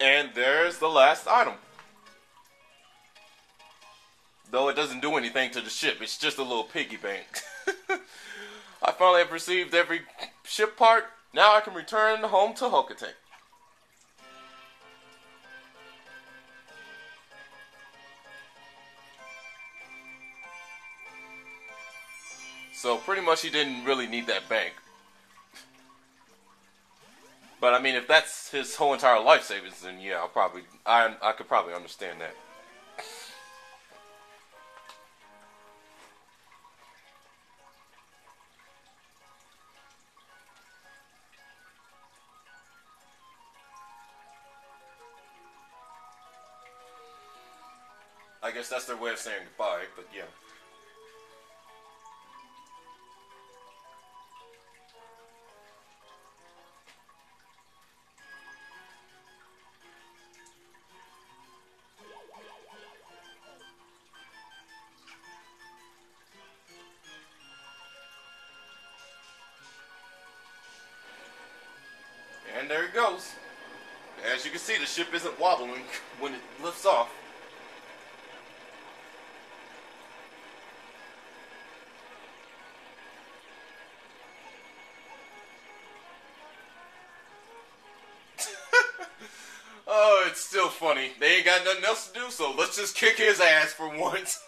And there's the last item. Though it doesn't do anything to the ship, it's just a little piggy bank. I finally have received every ship part. Now I can return home to Hokate. So pretty much he didn't really need that bank. But I mean, if that's his whole entire life savings, then yeah, I could probably understand that. I guess that's their way of saying goodbye, but yeah. And there it goes. As you can see, the ship isn't wobbling when it lifts off. Oh, it's still funny. They ain't got nothing else to do, so let's just kick his ass for once.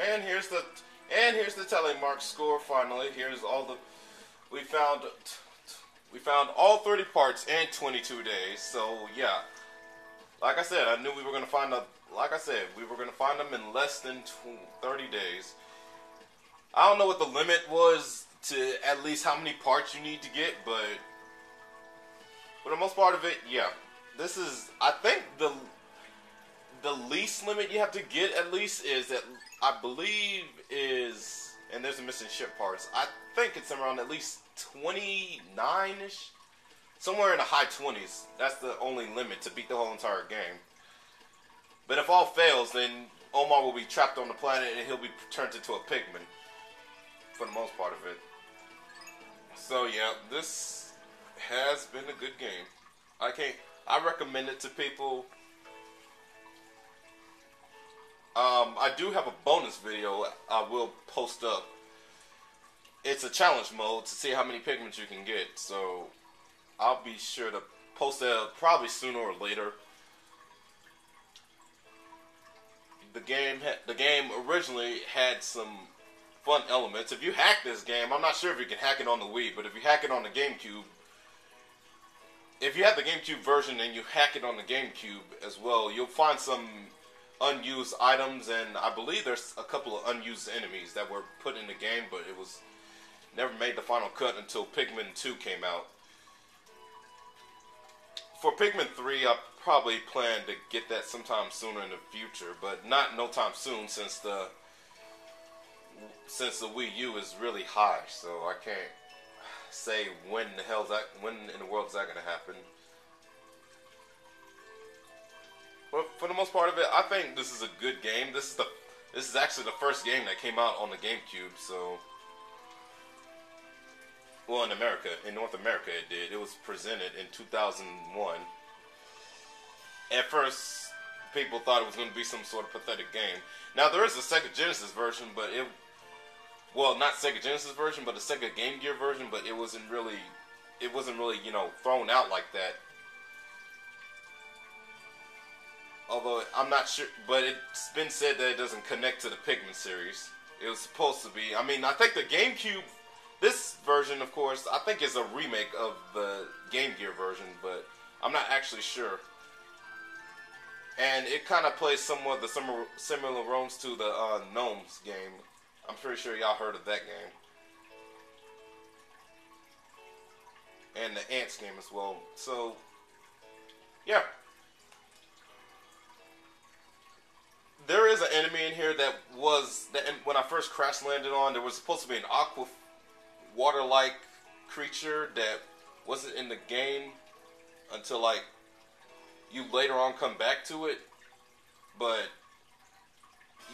And here's the telemark score. Finally, here's all the we found. We found all 30 parts in 22 days. So yeah, like I said, I knew we were gonna find them. Like I said, we were gonna find them in less than 30 days. I don't know what the limit was to at least how many parts you need to get, but for the most part of it, yeah, this is I think the least limit you have to get at least is that I believe is, and there's a missing ship parts. I think it's around at least 29-ish, somewhere in the high 20s. That's the only limit to beat the whole entire game. But if all fails, then Omar will be trapped on the planet and he'll be turned into a Pikmin for the most part of it. So yeah, this has been a good game. I recommend it to people. I do have a bonus video I will post up. It's a challenge mode to see how many Pikmin you can get, so I'll be sure to post that probably sooner or later. The game originally had some fun elements. If you hack this game, I'm not sure if you can hack it on the Wii, but if you hack it on the GameCube, if you have the GameCube version and you hack it on the GameCube as well, you'll find some unused items, and I believe there's a couple of unused enemies that were put in the game, but it was never made the final cut until Pikmin 2 came out. For Pikmin 3, I probably plan to get that sometime sooner in the future, but not no time soon since the Wii U is really high, so I can't say when in the world is that going to happen. But for the most part of it, I think this is a good game. This is actually the first game that came out on the GameCube, so well, in North America it did. It was presented in 2001. At first, people thought it was going to be some sort of pathetic game. Now there is a Sega Genesis version, but not Sega Genesis version, but a Sega Game Gear version, but it wasn't really it wasn't really, you know, thrown out like that. Although I'm not sure, but it's been said that it doesn't connect to the Pikmin series. It was supposed to be. I mean, I think the GameCube, this version, of course, I think is a remake of the Game Gear version, but I'm not actually sure. And it kind of plays somewhat the similar roles to the Gnomes game. I'm pretty sure y'all heard of that game. And the Ants game as well. So, yeah. There is an enemy in here that was, when I first crash landed on, there was supposed to be an aqua water-like creature that wasn't in the game until like you later on come back to it. But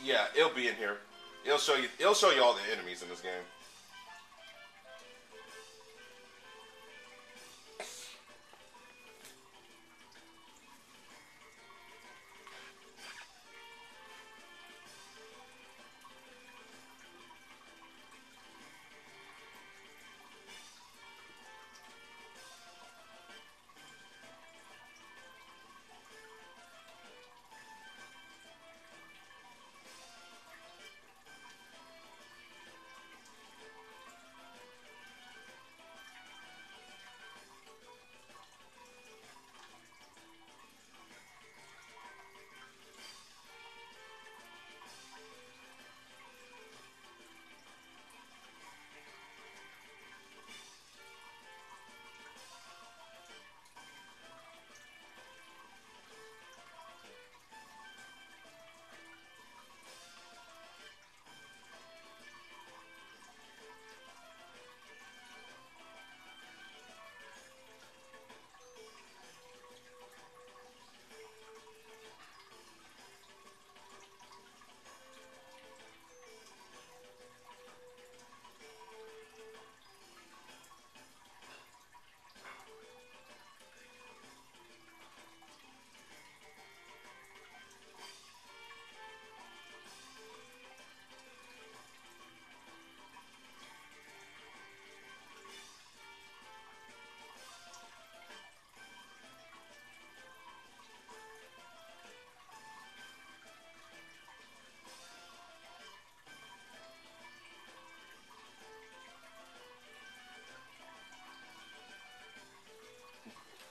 yeah, it'll be in here. It'll show you all the enemies in this game.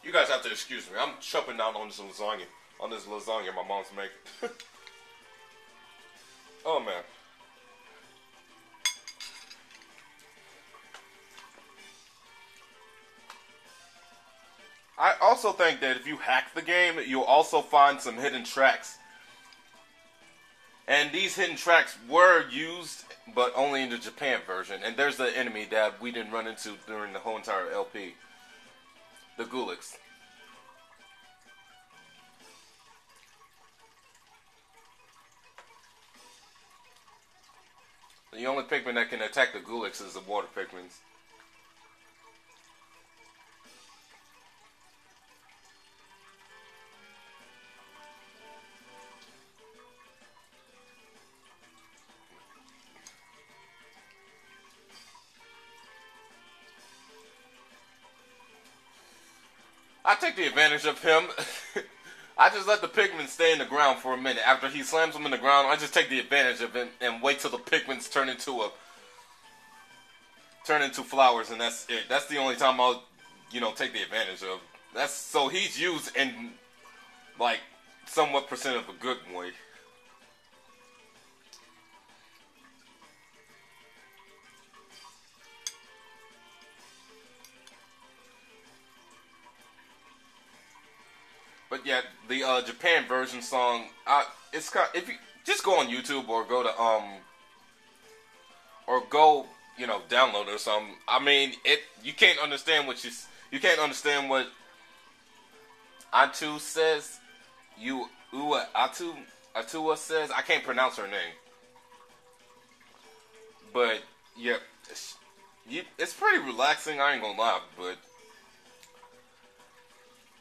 You guys have to excuse me. I'm chopping down on this lasagna my mom's making. Oh man. I also think that if you hack the game, you'll also find some hidden tracks. And these hidden tracks were used, but only in the Japan version. And there's the enemy that we didn't run into during the whole entire LP. The Gulix. The only Pikmin that can attack the Gulix is the water Pikmins. I take the advantage of him. I just let the Pikmin stay in the ground for a minute. After he slams them in the ground, I just take the advantage of him and wait till the Pikmins turn into flowers, and that's it. That's the only time I'll, take the advantage of. So he's used in like somewhat percent of a good way. But yeah, the Japan version song, it's kind. If you just go on YouTube or go to download it or something. I mean, you can't understand what you can't understand what Atu says. Atua says. I can't pronounce her name, but yeah, it's pretty relaxing. I ain't gonna lie, but.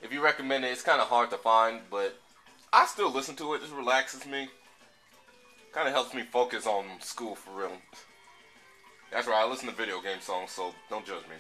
If you recommend it, it's kind of hard to find, but I still listen to it. It relaxes me. Kind of helps me focus on school for real. That's right, I listen to video game songs, so don't judge me.